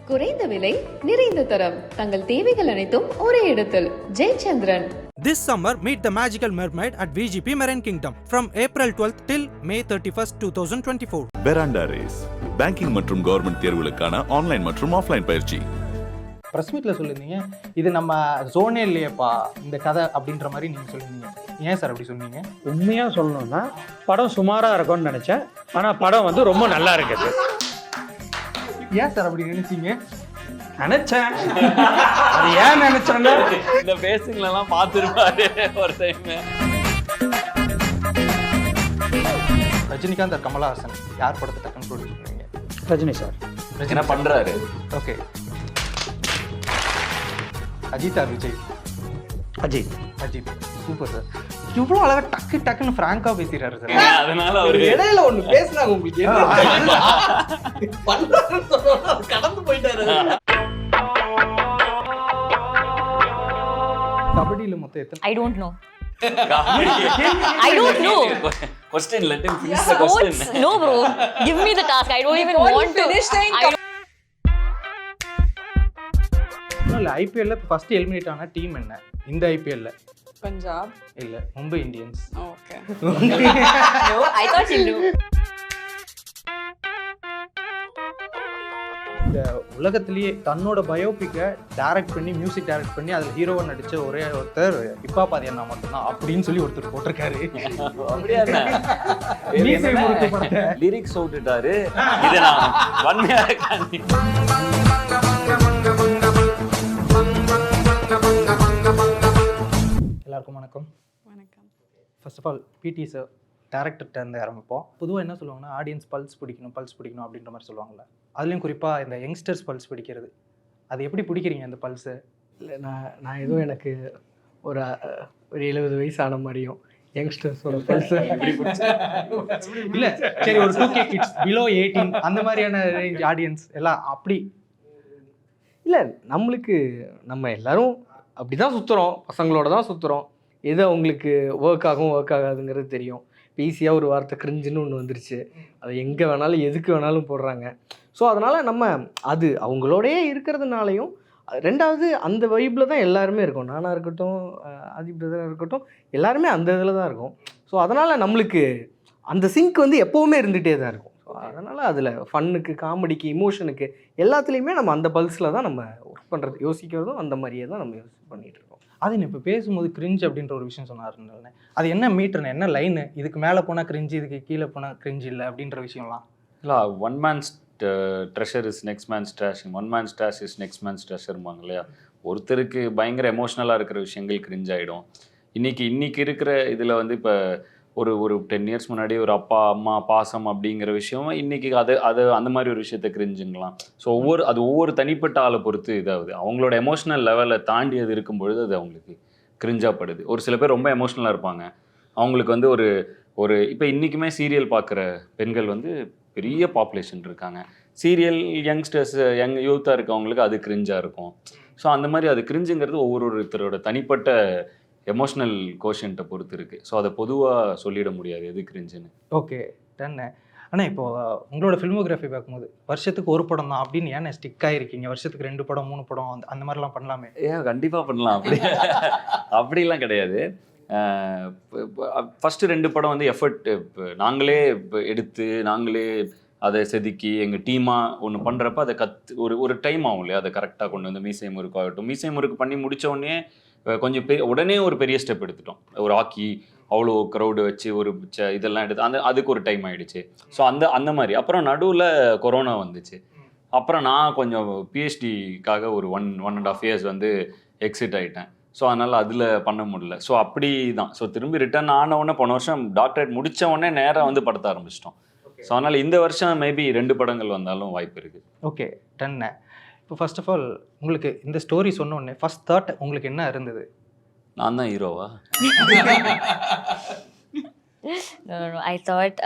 குறைந்த விலை, நிறைந்த தரம், தங்கள் தேவைகள் அனைத்தும் ஒரே இடத்தில். Jayachandran. This summer, meet the magical mermaid at VGP Marine Kingdom from April 12th till May 31st, 2024. பெராண்டா race banking மற்றும் கவர்மெண்ட் தேர்வுகளுக்கான ஆன்லைன் மற்றும் ஆஃப்லைன் பயிற்சி. ப்ரெஸ் மீட்டில் சொல்லியிருந்தீங்க, இது நம்ம ஜோனே இல்லையப்பா இந்த கதை அப்படின்ற மாதிரி நீங்கள் சொல்லியிருந்தீங்க. ஏன் சார் அப்படி சொன்னீங்க? உண்மையாக சொல்லணும்னா படம் சுமாராக இருக்கும்னு நினச்சேன். ஆனால் படம் வந்து ரொம்ப நல்லா இருக்குது. ஏன் சார் அப்படி நினைச்சீங்க? நினச்சேன். அது ஏன் நினச்சேன்னா இந்த பேசிங்லாம் பார்த்துருப்பாரு ஒரு டைம். ரஜினிகாந்த் ஆர் கமலஹாசன் யார் படத்தை டக்குன்னு ப்ரொடியூஸ் பண்ணுவீங்க? ரஜினி சார். என்ன பண்ணுறாரு? Okay. Ajith or Vijay? Ajith. Ajith. Super sir. இவ்வளோ அழகாக டக்குன்னு ஃப்ராங்காக பேசிடுறாரு சார். அதனால அவரு இடையில ஒண்ணு பேசினாங்க, உங்களுக்கு கடந்து போயிட்டாரு. கபடியில் மொத்தம் எத்தனை? I don't know. I don't know. Question, let him finish the question. No bro, give me the task. I don't even want to finish saying. இல்லை, ஐபிஎல்ல ஃபர்ஸ்ட் எலிமினேட் ஆன டீம் என்ன இந்த ஐபிஎல்ல? பஞ்சாப் இல்லை, Mumbai Indians. Okay. No, I thought you knew. இந்த உலகத்திலேயே தன்னோட பயோபிக்கை டைரக்ட் பண்ணி மியூசிக் டைரக்ட் பண்ணி அதில் ஹீரோவை நடிச்ச ஒரே ஒருத்தர் இப்பா பாதி அண்ணா மட்டும்தான் அப்படின்னு சொல்லி ஒருத்தர் போட்டிருக்காரு. லிரிக்ஸ் விட்டுட்டாரு. இதை நான் வன்மையாக காண்பி. எல்லாருக்கும் வணக்கம். வணக்கம். ஃபர்ஸ்ட் ஆஃப் ஆல் பிடி சார் டேரக்டர்கிட்ட இருந்து ஆரம்பிப்போம். பொதுவாக என்ன சொல்லுவாங்கன்னா, ஆடியன்ஸ் பல்ஸ் பிடிக்கணும் அப்படின்ற மாதிரி சொல்லுவாங்கள்ல. அதுலேயும் குறிப்பாக இந்த யங்ஸ்டர்ஸ் பல்ஸ் பிடிக்கிறது, அது எப்படி பிடிக்கிறீங்க அந்த பல்ஸை? இல்லை, நான் எதுவும் எனக்கு ஒரு 70 வயசு ஆன மாதிரியும் யங்ஸ்டர்ஸோட பல்ஸை இல்லை, சரி, ஒரு 2K கிட்ஸ் பிலோ 18 அந்த மாதிரியான ரேஞ்ச் ஆடியன்ஸ் எல்லாம் அப்படி இல்லை. நம்மளுக்கு நம்ம எல்லாரும் அப்படி தான் சுற்றுறோம், பசங்களோட தான் சுற்றுறோம். எது அவங்களுக்கு ஒர்க் ஆகாதுங்கிறது தெரியும். ஈஸியாக ஒரு வார்த்தை கிரிஞ்சுன்னு ஒன்று வந்துருச்சு, அதை எங்கே வேணாலும் எதுக்கு வேணாலும் போடுறாங்க. ஸோ அதனால் நம்ம அது அவங்களோடயே இருக்கிறதுனாலையும், ரெண்டாவது அந்த வைப்பில் தான் எல்லாருமே இருக்கும். நானாக இருக்கட்டும், ஆதி பிரதராக இருக்கட்டும், எல்லாருமே அந்த இதில் தான் இருக்கும். ஸோ அதனால் நம்மளுக்கு அந்த சிங்க் வந்து எப்போவுமே இருந்துகிட்டே தான் இருக்கும். ஸோ அதனால் அதில் ஃபன்னுக்கு, காமெடிக்கு, இமோஷனுக்கு எல்லாத்துலேயுமே நம்ம அந்த பல்ஸில் தான் நம்ம ஒர்க் பண்ணுறது, யோசிக்கிறதும் அந்த மாதிரியே தான் நம்ம பண்ணிகிட்டு இருக்கோம். அது இப்போ பேசும்போது கிரிஞ்ச் அப்படின்ற ஒரு விஷயம் சொன்னாருன்னு, அது என்ன மீட்டர்னு, என்ன லைனு, இதுக்கு மேலே போனால் கிரிஞ்சு, இதுக்கு கீழே போனால் கிரிஞ்சு இல்லை அப்படின்ற விஷயம்லாம் இல்லை, one man's treasure is next man's trash, one man's trash is next man's ட்ரெஷர்பாங்க இல்லையா. ஒருத்தருக்கு பயங்கர எமோஷ்னலாக இருக்கிற விஷயங்கள் கிரிஞ்ச் ஆகிடும். இன்றைக்கி இருக்கிற இதில் வந்து இப்போ ஒரு 10 இயர்ஸ் முன்னாடி ஒரு அப்பா அம்மா பாசம் அப்படிங்கிற விஷயம் இன்றைக்கி அது அந்த மாதிரி ஒரு விஷயத்த கிரிஞ்சுங்களாம். ஸோ ஒவ்வொரு தனிப்பட்ட ஆளை பொறுத்து இதாகுது. அவங்களோட எமோஷ்னல் லெவலை தாண்டி அது இருக்கும்பொழுது அது அவங்களுக்கு கிரிஞ்சாப்படுது. ஒரு சில பேர் ரொம்ப எமோஷ்னலாக இருப்பாங்க, அவங்களுக்கு வந்து ஒரு இப்போ இன்றைக்குமே சீரியல் பார்க்குற பெண்கள் வந்து பெரிய பாப்புலேஷன் இருக்காங்க. சீரியல் யங்ஸ்டர்ஸ் யூத்தாக இருக்கவங்களுக்கு அது கிரிஞ்சாக இருக்கும். ஸோ அந்த மாதிரி அது கிரிஞ்சுங்கிறது ஒவ்வொருத்தரோட தனிப்பட்ட எமோஷ்னல் கோஷன்ட்டை பொறுத்து இருக்குது. ஸோ அதை பொதுவாக சொல்லிட முடியாது எது கிரிஞ்சுன்னு. ஓகே, டன்னு. ஆனால் இப்போது உங்களோட ஃபில்மோகிராஃபி பார்க்கும்போது வருஷத்துக்கு ஒரு படம் தான் அப்படின்னு ஏன்னா ஸ்டிக் ஆகிருக்கீங்க? வருஷத்துக்கு 2 படம் 3 படம் அந்த மாதிரிலாம் பண்ணலாமே? கண்டிப்பாக பண்ணலாம். அப்படிலாம் கிடையாது. ஃபஸ்ட்டு 2 படம் வந்து எஃபர்ட் நாங்களே எடுத்து நாங்களே அதை செதுக்கி எங்கள் டீமாக ஒன்று பண்ணுறப்ப அதை ஒரு டைம் ஆகும் இல்லையா. அதை கரெக்டாக கொண்டு வந்து மீசை முறுக்கு ஆகட்டும், மீசை முறுக்கு பண்ணி முடித்த உடனே கொஞ்சம் உடனே ஒரு பெரிய ஸ்டெப் எடுத்துட்டோம். ஒரு ஹாக்கி அவ்வளோ க்ரௌடு வச்சு ஒரு இதெல்லாம் எடுத்து அதுக்கு ஒரு டைம் ஆகிடுச்சு. ஸோ அந்த மாதிரி அப்புறம் நடுவில் கொரோனா வந்துச்சு. அப்புறம் நான் கொஞ்சம் பிஹெச்டிக்காக ஒரு 1.5 இயர்ஸ் வந்து எக்ஸிட் ஆகிட்டேன். ஸோ அதனால் அதில் பண்ண முடியல. ஸோ அப்படி தான். ஸோ திரும்பி ரிட்டர்ன் ஆன உடனே போன வருஷம் டாக்டரேட் முடித்த உடனே நேராக வந்து படத்த ஆரம்பிச்சிட்டோம். ஸோ அதனால் இந்த வருஷம் மேபி 2 படங்கள் வந்தாலும் வாய்ப்பு இருக்குது. ஓகே, டன்னு. இப்போ ஃபர்ஸ்ட் ஆஃப் ஆல் உங்களுக்கு இந்த ஸ்டோரி சொன்ன உடனே ஃபர்ஸ்ட் தாட் உங்களுக்கு என்ன இருந்தது? நான் தான் ஹீரோவா? No. I thought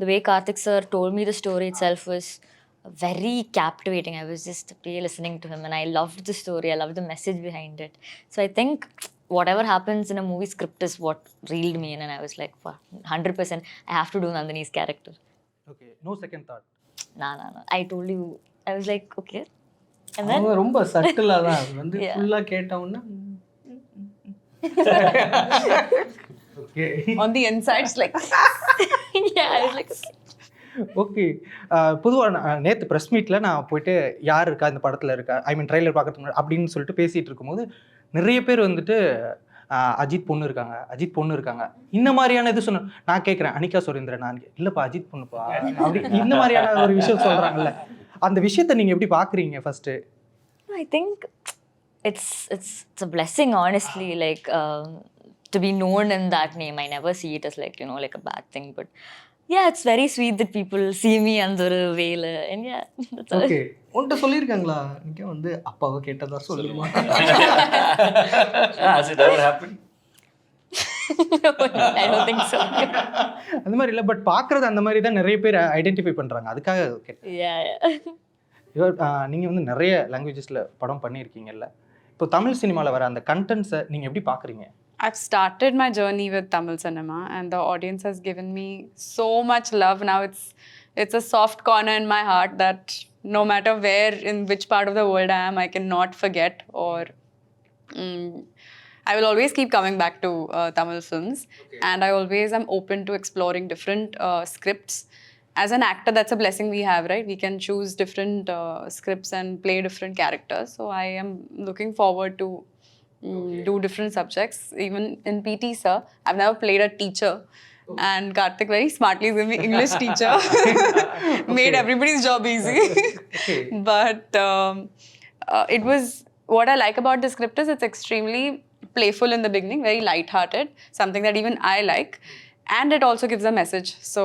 the way Karthik sir told me the story itself was very captivating. I was just really listening to him and I loved the story. I loved the message behind it. So I think whatever happens in a movie script is what reeled me in, and I was like, 100% I have to do Nandini's character. Okay, no second thought. No. I told you I was like, okay. And then, அவங்க ரொம்ப சட்டிலாக தான் அது வந்து Yeah. ஃபுல்லாக கேட்டவுன்னா okay On the inside, it's like, yeah, I was like, okay. பொதுவாக நேற்று press மீட்டில் நான் போயிட்டு யார் இருக்கா இந்த படத்தில் இருக்கா, ஐ மீன் ட்ரைலர் பார்க்கறதுக்கு முன்னாடி அப்படின்னு சொல்லிட்டு பேசிகிட்டு இருக்கும்போது நிறைய பேர் வந்துட்டு அஜித் பொண்ணு இருக்காங்க, அஜித் பொண்ணு இருக்காங்க, இந்த மாதிரியான இது சொன்ன. நான் கேட்குறேன் அனிகா சுரேந்திரன், நான் இல்லைப்பா அஜித் பொண்ணுப்பா அப்படி இந்த மாதிரியான ஒரு விஷயம் சொல்கிறாங்கல்ல, அந்த விஷயத்தை நீங்கள் எப்படி பார்க்குறீங்க first? I think it's a blessing, honestly, like to be known in that name. I never see it as like, you know, like a bad thing, but yeah, it's very sweet that people see me under a veil, and yeah, that's all. Okay. உன்கிட்ட சொல்லியிருக்காங்களா இங்கே வந்து அப்பாவை கேட்டதா சொல்லுமா? Has it ever happened? I don't think so. அந்த மாதிரி இல்லை, பட் பார்க்குறது அந்த மாதிரி தான் நிறைய பேர் ஐடென்டிஃபை பண்ணுறாங்க, அதுக்காக கேட்டேன். Yeah. நீங்கள் வந்து நிறைய லாங்குவேஜஸில் படம் பண்ணியிருக்கீங்கல்ல, இப்போ தமிழ் சினிமாவில் வர அந்த கண்டென்ட்ஸை நீங்கள் எப்படி பார்க்குறீங்க? I've started my journey with Tamil cinema, and the audience has given me so much love. Now it's a soft corner in my heart that no matter where, in which part of the world I am, I cannot forget, or I will always keep coming back to Tamil films. Okay. And I always am open to exploring different scripts. As an actor, that's a blessing we have, right? We can choose different scripts and play different characters. So I am looking forward to do different subjects. Even in PT, sir, I've never played a teacher. Oh. And Karthik very smartly gave me English teacher. Made everybody's job easy. Okay. But it was, what I like about the script is it's extremely playful in the beginning, very light-hearted, something that even I like. And it also gives a message. So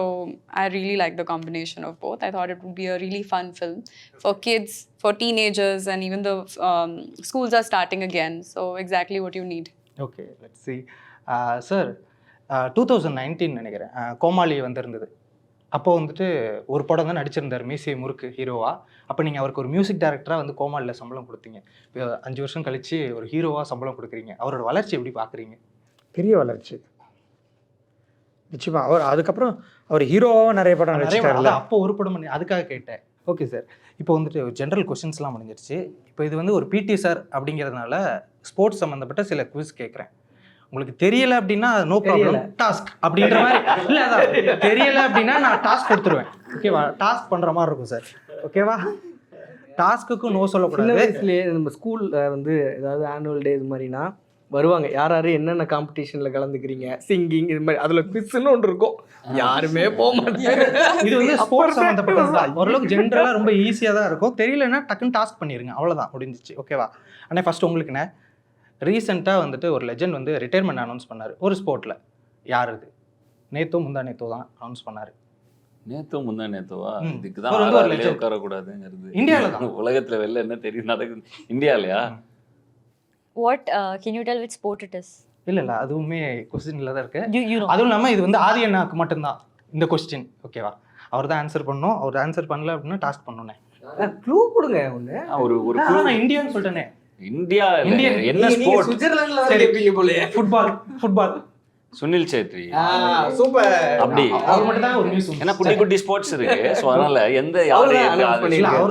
I really like the combination of both. I thought it would be a really fun film for kids, for teenagers, and even the schools are starting again. So exactly what you need. Okay, let's see. Sir 2019 நினைக்கிறேன் கோமாளி வந்திருந்தது. அப்போ வந்துட்டு ஒரு படம் தான் நடிச்சிருந்தார் மீசை முறுக்கு ஹீரோவா. அப்போ நீங்கள் அவருக்கு ஒரு மியூசிக் டைரக்டராக வந்து கோமாளியில் சம்பளம் கொடுத்தீங்க. இப்போ 5 வருஷம் கழிச்சு ஒரு ஹீரோவாக சம்பளம் கொடுக்குறீங்க. அவரோட வளர்ச்சி எப்படி பார்க்குறீங்க? பெரிய வளர்ச்சி நிச்சயமா. அதுக்கப்புறம் அவர் ஹீரோவாக நிறைய படம் நடிச்சிட்டாருல்ல. அப்போ ஒரு படம் பண்ணி அதுக்காக கேட்டேன். ஓகே சார், இப்போ வந்துட்டு ஜென்ரல் கொஸ்டின்ஸ்லாம் முடிஞ்சிருச்சு. இப்போ இது வந்து ஒரு பிடி சார் அப்படிங்கிறதுனால ஸ்போர்ட்ஸ் சம்மந்தப்பட்ட சில குவிஸ் கேட்குறேன். உங்களுக்கு தெரியலை அப்படின்னா நோ ப்ராப்ளம், டாஸ்க் அப்படின்ற மாதிரி இல்லை, அதான் தெரியலை அப்படின்னா நான் டாஸ்க் கொடுத்துருவேன். ஓகேவா? டாஸ்க் பண்ணுற மாதிரி இருக்கும் சார். ஓகேவா? டாஸ்க்குக்கும் நோ சொல்லக்கூடாது. வயசுலேயே நம்ம ஸ்கூலில் வந்து ஏதாவது ஆனுவல் டே இது மாதிரினா வருவாங்க, யார் யார் என்னென்ன காம்படிஷனில் கலந்துக்கிறீங்க, சிங்கிங் இது மாதிரி, அதில் குவிஸ்ன்னு ஒன்று இருக்கும், யாருமே போக மாட்டாங்க. இது வந்து ஸ்போர்ட்ஸ் சம்மந்தப்பட்டது தான். ஓரளவுக்கு ஜென்ரலாக ரொம்ப ஈஸியாக தான் இருக்கும். தெரியலன்னா டக்குன்னு டாஸ்க் பண்ணிடுங்க, அவ்வளோதான், முடிஞ்சிச்சு. ஓகேவா? ஆனால் ஃபஸ்ட்டு உங்களுக்குண்ணே ரீசெண்டாக வந்துட்டு ஒரு லெஜண்ட் வந்து ரிட்டையர்மெண்ட் அனௌன்ஸ் பண்ணார் ஒரு ஸ்போர்ட்டில். யார் இது? நேத்தோ முந்தா நேத்தோ தான் அனௌன்ஸ் பண்ணார். நேத்தோ முந்தா நேத்தோவா? இதுக்கு அவர் வந்து ஒரு தான் legend. உட்காரக்கூடாதுங்கிறது இந்தியாவில் தான். உலகத்தில் வெளில என்ன தெரியும் நடக்குது இந்தியாவிலையா? What can you tell which sport it is? இல்லை அதுவுமே கொஸ்டினில் தான் இருக்கு. You know. அதுவும் இல்லாமல் இது வந்து ஆதி அண்ணாக்கு மட்டும்தான் இந்த கொஸ்டின். ஓகேவா? அவர் தான் ஆன்சர் பண்ணணும். அவர் ஆன்சர் பண்ணல அப்படின்னா டாஸ்க் பண்ணணுண்ணே. க்ளூ கொடுங்க ஒன்று. ஒரு நான் இந்தியான்னு சொல்லிட்டேனே. இந்தியா இந்தியன் என்ன ஸ்போர்ட்? சுவிட்சர்லாந்துல தான் கேட்பீங்க போலயே. ஃபுட்பால். சுனில் சேத்ரி. சூப்பர். அப்படி அவர் மட்டும் தான் ஒரு நியூஸ். ஏன்னா குட்டி குட்டி ஸ்போர்ட்ஸ் இருக்கு. ஸோ அதனால எந்த அவர்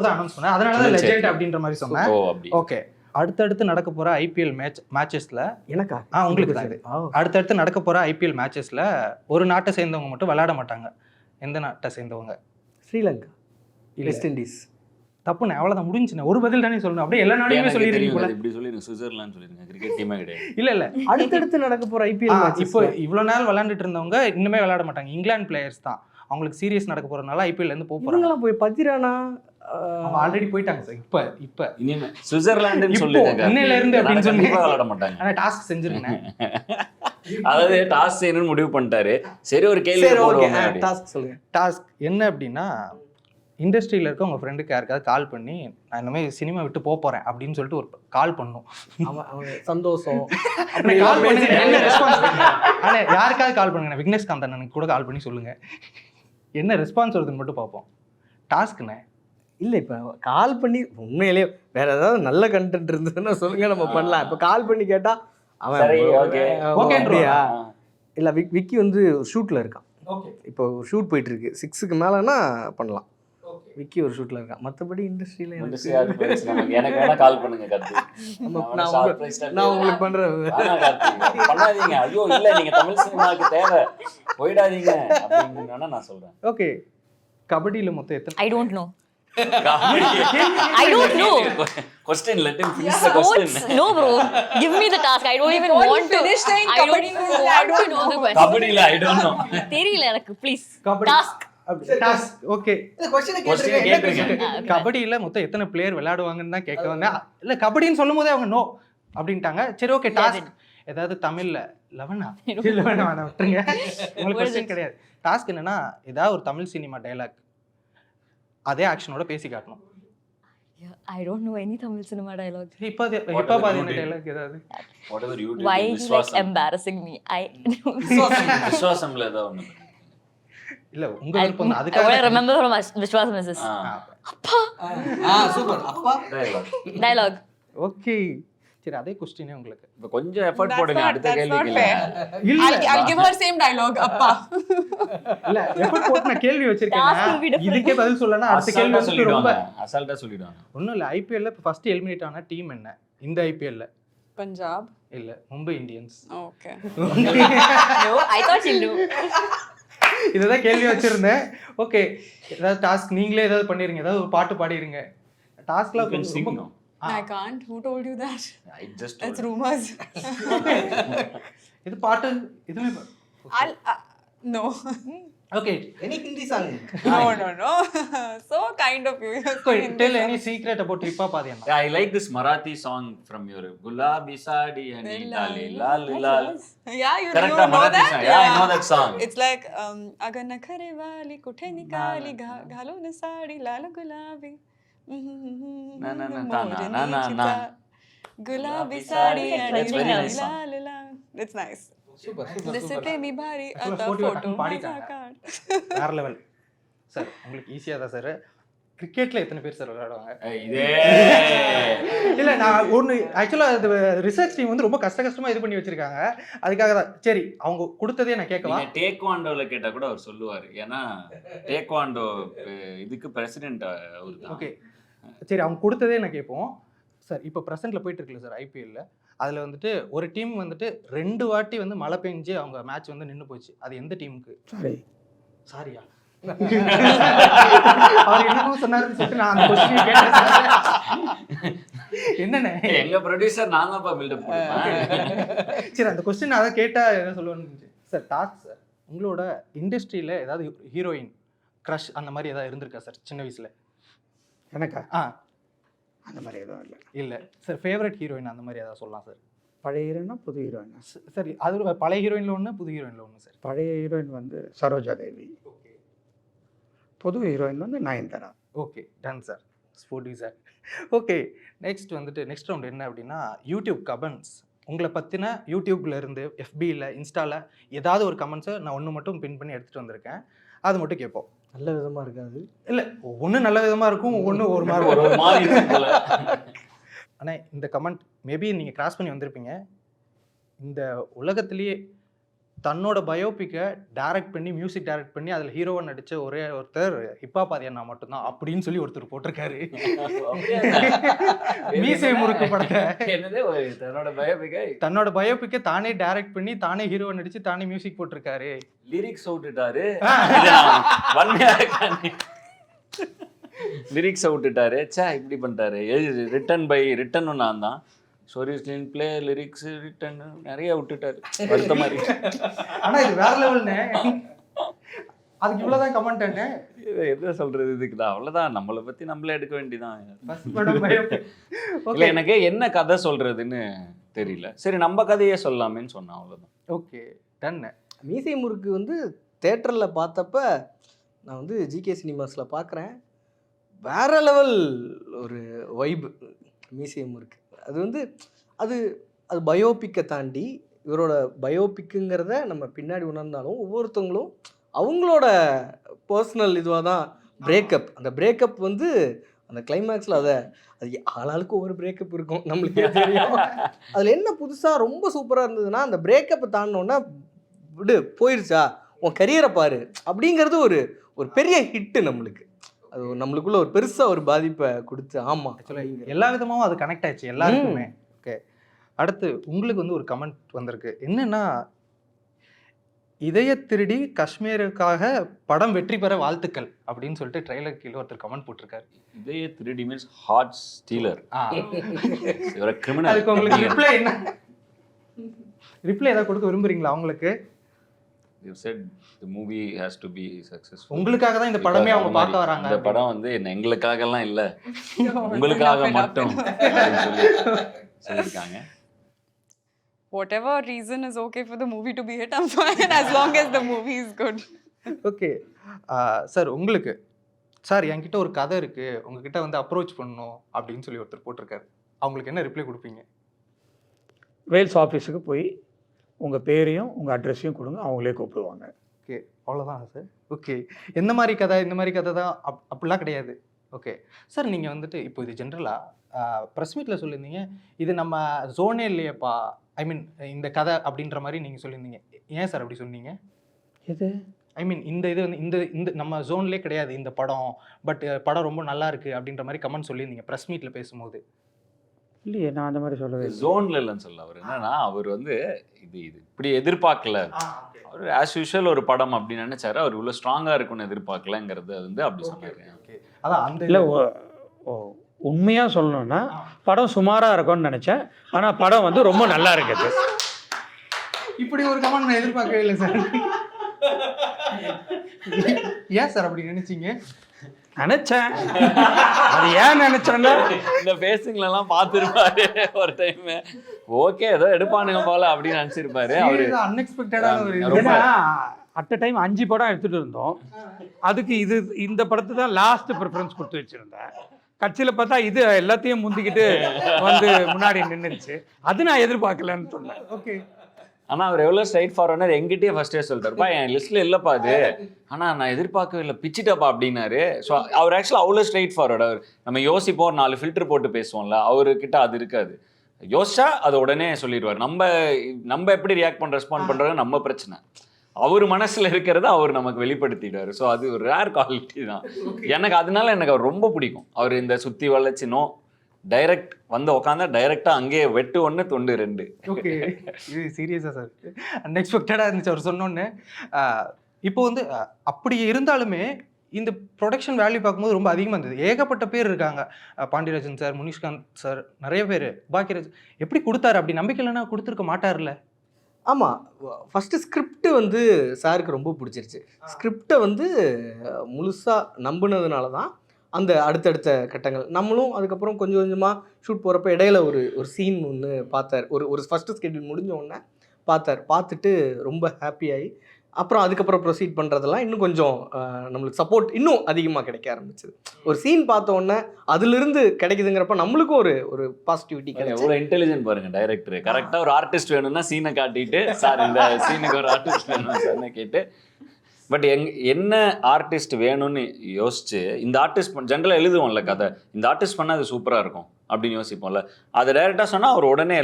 தான் அனௌன்ஸ் பண்ணார். அதனால தான் லெஜெண்ட் அப்படின்ற மாதிரி சொன்னேன். ஓ அப்படி. ஓகே, அடுத்தடுத்து நடக்க போகிற ஐபிஎல் மேட்சஸில் எனக்கா? உங்களுக்கு தான் இது. அடுத்தடுத்து நடக்க போகிற ஐபிஎல் மேட்சஸில் ஒரு நாட்டை சேர்ந்தவங்க மட்டும் விளையாட மாட்டாங்க. எந்த நாட்டை சேர்ந்தவங்க? Sri Lanka, west Indies. தப்புண்ணே, அவ்வளோதான், முடிஞ்சுண்ணே. ஒரு பதில் தானே சொல்லணும். அப்படியே எல்லா நாடுமே சொல்லிடுறீங்க. இப்படி சொல்லிருங்க, சுவிட்சர்லாந்து சொல்லிருங்க. கிரிக்கெட் டீமே கிடையாது. இல்லை அடுத்தடுத்து நடக்க போகிற ஐபிஎல் மேட்ச் இப்போ இவ்வளோ நாள் விளையாண்டுட்டு இருந்தவங்க இன்னுமே விளையாட மாட்டாங்க. இங்கிலாந்து பிளேயர்ஸ் தான். அவங்களுக்கு சீரியஸ் நடக்க போகிறதுனால ஐபிஎல்லேருந்து போக போகிறாங்க. போய் பத்திரானா ஆல்ரெடி போயிட்டாங்க சார். இப்போ இனிமே சுவிட்சர்லாந்துன்னு சொல்லுங்க. இன்னையில இருந்து அப்படின்னு சொல்லி விளையாட மாட்டாங்க. ஆனால் டாஸ்க் செஞ்சிருங்க. அதாவது டாஸ்க் செய்யணும்னு முடிவு பண்ணிட்டாரு. சரி, ஒரு கேள்வி போடுவாங்க. டாஸ்க் சொல்லுங்க. டாஸ்க் என்ன அப்படின்னா, இண்டஸ்ட்ரியில் இருக்க உங்கள் ஃப்ரெண்டுக்கு யாருக்காவது கால் பண்ணி நான் இந்த மாதிரி சினிமா விட்டு போக போகிறேன் அப்படின்னு சொல்லிட்டு ஒரு கால் பண்ணும். அவன் சந்தோஷம் கால் பண்ணுங்க, என்ன ரெஸ்பான்ஸ்? ஆனால் யாருக்காவது கால் பண்ணுங்க, விக்னேஷ்காந்த் அண்ணனுக்கு கூட கால் பண்ணி சொல்லுங்கள், என்ன ரெஸ்பான்ஸ் வருதுன்னு மட்டும் பார்ப்போம். டாஸ்க்குண்ணே. இல்லை, இப்போ கால் பண்ணி உண்மையிலேயே வேற ஏதாவது நல்ல கண்டென்ட் இருந்ததுன்னா சொல்லுங்க, நம்ம பண்ணலாம். இப்போ கால் பண்ணி கேட்டால் அவன் ஓகேன்றியா? இல்லை, விக்கி வந்து ஒரு ஷூட்டில் இருக்கான். இப்போ ஷூட் போயிட்டு இருக்கு, 6க்கு மேலேனா பண்ணலாம். விக்கி ஒரு ஷூட்டில் இருக்கான். மற்றபடி இண்டஸ்ட்ரியில் Industry யாரு friends நமக்கு? எனக்கு வேணா கால் பண்ணுங்க கார்த்தி. நான் உங்களுக்கு பண்ணுறேன். பண்ணாதீங்க. ஐயோ இல்ல நீங்க தமிழ் சினிமாவுக்கு தேவை, போயிடாதீங்க அப்படின்னு வேணா நான் சொல்றேன். ஓகே, கபடியில் மொத்தம் எத்தனை? I don't know. I don't know. Question, let him finish the question. Sports? No, bro. Give me the task. I don't even want to. I don't even want to know the question. கபடியில I don't know. தெரியல எனக்கு, please. Kabaddi Task. Task. Okay, Question கேக்குறீங்க. கபடியில் மொத்தம் எத்தனை player விளையாடுவாங்கன்னு தான் கேட்க வந்தேன். இல்லை கபடின்னு சொல்லும் போதே அவங்க நோ அப்படின்ட்டாங்க. சரி ஓகே, டாஸ்க் ஏதாவது தமிழில் 11 வேணாம் விட்டுருங்க, உங்களுக்கு கொஸ்டின் கிடையாது. டாஸ்க் என்னன்னா ஏதாவது ஒரு தமிழ் சினிமா டைலாக் அதே ஆக்ஷனோட பேசி காட்டணும். I don't know any Tamil cinema dialogue. இப்போ பாதியான டைலாக் ஏதாவது. Whatever you do. Why are you like embarrassing me? விஸ்வாசம்ல ஏதாவது ஒண்ணு. இல்ல உங்க விருப்பம் தான். I அதுக்காக remember from Vishwas Mrs. Super. அப்பா Dialogue. ஓகே, சரி அதே கொஸ்டினே உங்களுக்கு. இப்ப கொஞ்சம் எஃபோர்ட் போடுங்க அடுத்த கேள்விக்கு. இல்ல I'll give her same dialogue, appa. இல்ல எஃபோர்ட் போட்டு நான் கேள்வி Task will be வச்சிருக்கேன். different. இதுக்கே பதில் சொல்லனா அடுத்த கேள்வி வந்து ரொம்ப அசால்ட்டா சொல்லிடுவாங்க. ஒண்ணும் இல்ல. ஐபிஎல்ல இப்ப ஃபர்ஸ்ட் எலிமினேட் ஆன டீம் என்ன இந்த ஐபிஎல்ல? Punjab. இல்ல, Mumbai Indians. Okay. No, I thought you knew. இதுதான் கேள்வி வச்சிருந்தேன். ஓகே, ஏதாவது டாஸ்க் நீங்களே ஏதாவது பண்ணிருங்க, ஏதாவது ஒரு பாட்டு பாடிருங்க. டாஸ்க்லாம் ரொம்ப I can't. Who told you that? I just That's rumors. இது பாட்டு இதுமே I'll no. Okay. Any Hindi song. No. So kind of you. Tell any secret about hip hop ஆதியன். Yeah, I like this Marathi song from your Gulabi Sadi and Lali Lal Lal. Yeah, you Correct, know Marathi that? song. Yeah, I know that song. It's like agar na khare wali kuthe nikali ghalo na sadi lal gulabi. Na na na na na na. Gulabi sadi That's very and nice song. lal lal. It's nice. Super Disite mi bhari Actually, ata photo photo பாடிட்டாங்க. maza card. வேற level sir. உங்களுக்கு ஈஸியா தான் sir. கிரிக்கெட்ல எத்தனை பேர் sir விளையாடுவாங்க? இதே இல்ல நான் ஒன்று ஆக்சுவலா அது ரிசர்ச் டீம் வந்து ரொம்ப கஷ்டமா இது பண்ணி வச்சிருக்காங்க. அதுக்காக தான். சரி அவங்க கொடுத்ததே நான் கேட்கவா? நீங்க டேக்வாண்டோல கேட்டா கூட அவர் சொல்லுவாரு. ஏன்னா டேக்வாண்டோ இதுக்கு பிரசிடென்ட் அவர்தான். ஓகே, சரி அவங்க கொடுத்ததே நான் கேட்போம் சார். இப்போ ப்ரெசென்ட்ல போயிட்டு இருக்குல்ல சார் ஐபிஎல்ல, அதில் வந்துட்டு ஒரு டீம் வந்துட்டு 2 வாட்டி வந்து மழை பெஞ்சு அவங்க மேட்ச் வந்து நின்று போச்சு. அது எந்த டீமுக்கு? சாரியா அவர் என்னமோ சொன்னாருன்னு சொல்லிட்டு நான் அந்த கொஸ்டினை கேட்டேன். என்னண்ணே எங்க ப்ரொடியூசர் நான் தான் பில்டப் பண்ணுவேன். சரி அந்த கொஸ்டின் அதை கேட்டா என்ன சொல்லுவேன்னு சார். டாஸ்க் சார், உங்களோட இண்டஸ்ட்ரியில ஏதாவது ஹீரோயின் க்ரஷ் அந்த மாதிரி ஏதாவது இருந்திருக்கா சார் சின்ன வயசுல? எனக்கா? அந்த மாதிரி எதுவும் இல்லை. இல்லை சார். ஃபேவரட் ஹீரோயின் அந்த மாதிரி ஏதாவது சொல்லலாம் சார். பழைய ஹீரோயினா புது ஹீரோயினா? சரி, அது பழைய ஹீரோயினில் ஒன்று, புது ஹீரோயினில் ஒன்று சார். பழைய ஹீரோயின் வந்து சரோஜா தேவி, புது ஹீரோயின் வந்து Nayanthara. Okay, ton sir. Sporty sir. Okay, next வந்துட்டு நெக்ஸ்ட் ரவுண்ட் என்ன அப்படின்னா யூடியூப் கமெண்ட்ஸ். உங்களை பற்றின யூடியூப்ல இருந்து எஃபியில் இன்ஸ்டாவில் ஏதாவது ஒரு கமெண்ட்ஸை நான் ஒன்று மட்டும் பின் பண்ணி எடுத்துகிட்டு வந்திருக்கேன். அது மட்டும் கேட்போம். நல்ல விதமாக இருக்காது. இல்லை, ஒன்று நல்ல விதமாக இருக்கும், ஒன்று ஒரு மாதிரி. ஆனால் இந்த கமெண்ட் மேபி நீங்கள் கிராஸ் பண்ணி வந்திருப்பீங்க. இந்த உலகத்திலேயே தன்னோட பயோபிக்கை டைரக்ட் பண்ணி மியூசிக் டைரக்ட் பண்ணி அதில் ஹீரோவை நடித்த ஒரே ஒருத்தர் ஹிப்ஹாப் ஆதியண்ணா மட்டும்தான் அப்படின்னு சொல்லி ஒருத்தர் போட்டிருக்காரு. மீசை முறுக்கு படத்தை தன்னோட பயோபிக்கை தானே டைரக்ட் பண்ணி தானே ஹீரோவை நடிச்சு தானே மியூசிக் போட்டிருக்காரு. லிரிக்ஸ் விட்டுட்டாரு. லிரிக்ஸ் விட்டுட்டாரு. சே இப்படி பண்ணிட்டாரு. ரிட்டன் நான் தான் story screenplay lyrics written நிறைய விட்டுட்டாரு. வருத்த மாதிரி. ஆனா இது வேற லெவல்னே. அதுக்கு இவ்வளவுதான் கமெண்ட் என்ன எதை சொல்றது? இதுக்கு தான் அவ்வளவுதான். நம்மளை பத்தி நம்மளே எடுக்க வேண்டியதான். இல்ல எனக்கு என்ன கதை சொல்றதுன்னு தெரியல. சரி நம்ம கதையே சொல்லாமேன்னு சொன்னேன், அவ்வளவுதான். Okay, done. மீசை முறுக்கு வந்து தேட்டரில் பார்த்தப்ப நான் வந்து ஜிகே சினிமாஸில் பார்க்குறேன். வேற லெவல் ஒரு வைப் மீசை முறுக்கு. அது வந்து அது பயோபிக்கை தாண்டி இவரோட பயோபிக்குங்கிறத நம்ம பின்னாடி உணர்ந்தாலும் ஒவ்வொருத்தவங்களும் அவங்களோட பர்சனல் இதுவாக தான் பிரேக்கப். அந்த பிரேக்கப் வந்து அந்த கிளைமேக்ஸில் அது ஆளாளுக்கு ஒவ்வொரு பிரேக்கப் இருக்கும், நம்மளுக்கு தெரியும். அதில் என்ன புதுசாக ரொம்ப சூப்பராக இருந்ததுன்னா, அந்த பிரேக்கப்பை தாண்டினோன்னா விடு போயிடுச்சா உன் கரியரை பாரு அப்படிங்கிறது ஒரு பெரிய ஹிட்டு நம்மளுக்கு. அது நம்மளுக்குள்ள ஒரு பெருசாக ஒரு பாதிப்பை கொடுத்து. ஆமாம், ஆக்சுவலாக எல்லா விதமாகவும் அது கனெக்ட் ஆயிடுச்சு எல்லாருக்குமே. ஓகே, அடுத்து உங்களுக்கு வந்து ஒரு கமெண்ட் வந்திருக்கு. என்னன்னா, இதய திருடி காஷ்மீருக்காக படம் வெற்றி பெற வாழ்த்துக்கள் அப்படின்னு சொல்லிட்டு ட்ரெய்லர் கீழே ஒருத்தர் கமெண்ட் போட்டிருக்காரு. இதே திருடி மீன்ஸ் ஹார்ட் ஸ்டீலர், இவர அதுக்கு கிரிமினல். உங்களுக்கு ரிப்ளை என்ன? ரிப்ளை ஏதாவது கொடுக்க விரும்புறீங்களா அவங்களுக்கு? You said the movie has to be successful. உங்களுக்காக தான் இந்த படமே அவங்க பார்க்க வராங்க. இந்த படம் வந்து எங்களுக்காக எல்லாம் இல்ல, உங்களுக்காக மட்டும் அப்படின்னு சொல்லியிருக்காங்க. Whatever reason is okay for the movie to be hit, I'm fine as long as the movie is good. Okay sir, உங்களுக்கு சார் என்கிட்ட ஒரு கதை இருக்கு, உங்ககிட்ட வந்து அப்ரோச் பண்ணணும் அப்படின்னு சொல்லி ஒருத்தர் போட்டிருக்காரு. அவங்களுக்கு என்ன ரிப்ளை கொடுப்பீங்க? வேல்ஸ் ஆஃபீஸுக்கு போய் உங்கள் பேரையும் உங்கள் அட்ரஸையும் கொடுங்க, அவங்களே கூப்பிடுவாங்க. ஓகே, அவ்வளோதான் சார். ஓகே, எந்த மாதிரி கதை, இந்த மாதிரி கதை தான் அப்படிலாம் கிடையாது. ஓகே சார், நீங்கள் வந்துட்டு இப்போ இது ஜென்ரலாக ப்ரெஸ் மீட்டில் சொல்லியிருந்தீங்க, இது நம்ம ஜோனே இல்லையப்பா, ஐ மீன் இந்த கதை அப்படின்ற மாதிரி நீங்கள் சொல்லியிருந்தீங்க. ஏன் சார் அப்படி சொன்னீங்க? எது? ஐ மீன் இந்த இது வந்து இந்த இந்த நம்ம ஜோன்லேயே கிடையாது இந்த படம், பட் படம் ரொம்ப நல்லா இருக்குது அப்படின்ற மாதிரி கமெண்ட் சொல்லியிருந்தீங்க ப்ரெஸ் மீட்டில் பேசும்போது. இல்லையே, நான் அந்த மாதிரி சொல்லவே இல்லை. ஜோன்ல இல்லைன்னு சொல்ல அவர் என்னன்னா, அவர் வந்து இது இப்படி எதிர்பார்க்கல. அவர் ஆஸ் யூஷுவல் ஒரு படம் அப்படின்னு நினைச்சாரு, அவர் இவ்வளோ ஸ்ட்ராங்காக இருக்கும்னு எதிர்பார்க்கலங்கிறது வந்து அப்படி சொன்னாரு. அதான் அந்த இல்லை, உண்மையாக சொல்லணும்னா படம் சுமாராக இருக்கும்னு நினச்சேன், ஆனால் படம் வந்து ரொம்ப நல்லா இருக்குது. இப்படி ஒரு கமெண்ட் நான் எதிர்பார்க்கவே இல்லை சார். ஏன் சார் அப்படி நினைச்சீங்க? நினச்சேன், அது ஏன் நினச்சேன்னா இந்த பேசிங்லாம் பார்த்துருப்பாரு ஒரு டைம். ஓகே, ஏதோ எடுப்பானுங்க போல அப்படின்னு நினச்சிருப்பாரு அவரு. அன்எக்ஸ்பெக்டடான ஒரு ஏன்னா அட் அ டைம் 5 படம் எடுத்துகிட்டு இருந்தோம். அதுக்கு இந்த படத்தை தான் லாஸ்ட் ப்ரிஃபரன்ஸ் கொடுத்து வச்சுருந்தேன். கட்சியில் பார்த்தா இது எல்லாத்தையும் முந்திக்கிட்டு வந்து முன்னாடி நின்றுச்சு. அது நான் எதிர்பார்க்கலன்னு சொன்னேன். ஓகே, ஆனால் அவர் எவ்வளோ ஸ்ட்ரைட் ஃபார்வர்டர் எங்கிட்டே ஃபர்ஸ்டே சொல்லிட்டாருப்பா, என் லிஸ்ட்டில் இல்லைப்பா அது, ஆனால் நான் எதிர்பார்க்கவே இல்லை, பிச்சிட்டப்பா அப்படின்னாரு. ஸோ அவர் ஆக்சுவலாக அவ்வளோ ஸ்ட்ரைட் ஃபார்வர்ட். அவர் நம்ம யோசிப்போம், 4 ஃபில்டர் போட்டு பேசுவோம்ல, அவர்கிட்ட அது இருக்காது. யோசிச்சா அதை உடனே சொல்லிடுவார். நம்ம எப்படி ரியாக்ட் பண்ண ரெஸ்பாண்ட் பண்ணுறது நம்ம பிரச்சனை, அவர் மனசில் இருக்கிறத அவர் நமக்கு வெளிப்படுத்திடுவார். ஸோ அது ஒரு ரேர் குவாலிட்டி தான் எனக்கு. அதனால எனக்கு அவர் ரொம்ப பிடிக்கும். அவர் இந்த சுற்றி வளைச்சினோ டைரக்ட் வந்து உட்காந்தா டைரெக்டாக அங்கேயே வெட்டு 1 தொண்டு 2. ஓகே, இது சீரியஸாக சார் அன்எக்ஸ்பெக்டடாக இருந்துச்சு அவர் சொன்னோன்னே. இப்போ வந்து அப்படி இருந்தாலுமே இந்த ப்ரொடக்ஷன் வேல்யூ பார்க்கும்போது ரொம்ப அதிகமாக இருந்தது. ஏகப்பட்ட பேர் இருக்காங்க. பாண்டியராஜன் சார், முனிஷ்காந்த் சார், நிறைய பேர். பாக்கியராஜ் எப்படி கொடுத்தாரு? அப்படி நம்பிக்கை இல்லைன்னா கொடுத்துருக்க மாட்டார்ல. ஆமாம், ஃபஸ்ட்டு ஸ்கிரிப்ட் வந்து சாருக்கு ரொம்ப பிடிச்சிருச்சு. ஸ்கிரிப்டை வந்து முழுசாக நம்பினதுனால தான் அந்த அடுத்தடுத்த கட்டங்கள். நம்மளும் அதுக்கப்புறம் கொஞ்சம் கொஞ்சமாக ஷூட் போகிறப்ப இடையில ஒரு சீன் ஒன்று பார்த்தார். ஒரு ஃபஸ்ட்டு ஸ்கெட்யூல் முடிஞ்ச உடனே பார்த்துட்டு ரொம்ப ஹாப்பியாகி அப்புறம் அதுக்கப்புறம் ப்ரொசீட் பண்ணுறதெல்லாம் இன்னும் கொஞ்சம் நம்மளுக்கு சப்போர்ட் இன்னும் அதிகமாக கிடைக்க ஆரம்பிச்சிது. ஒரு சீன் பார்த்த உடனே அதுலேருந்து கிடைக்குதுங்கிறப்ப நம்மளுக்கும் ஒரு பாசிட்டிவிட்டி கிடைக்கும். எவ்வளோ இன்டெலிஜென்ட் பாருங்க டைரக்டர். கரெக்டாக ஒரு ஆர்டிஸ்ட் வேணும்னா சீனை காட்டிட்டு, சார் இந்த சீனுக்கு ஒரு ஆர்டிஸ்ட் வேணும் சார்னு கேட்டு, பட் என்ன ஆர்டிஸ்ட் வேணும்னு யோசிச்சு, இந்த ஆர்டிஸ்ட் ஜென்ரலாக எழுதுவோம்ல கதை, இந்த ஆர்டிஸ்ட் பண்ணால் அது சூப்பராக இருக்கும் அப்படின்னு யோசிப்போம்ல. அதை டைரெக்டாக சொன்னால் அவர் உடனே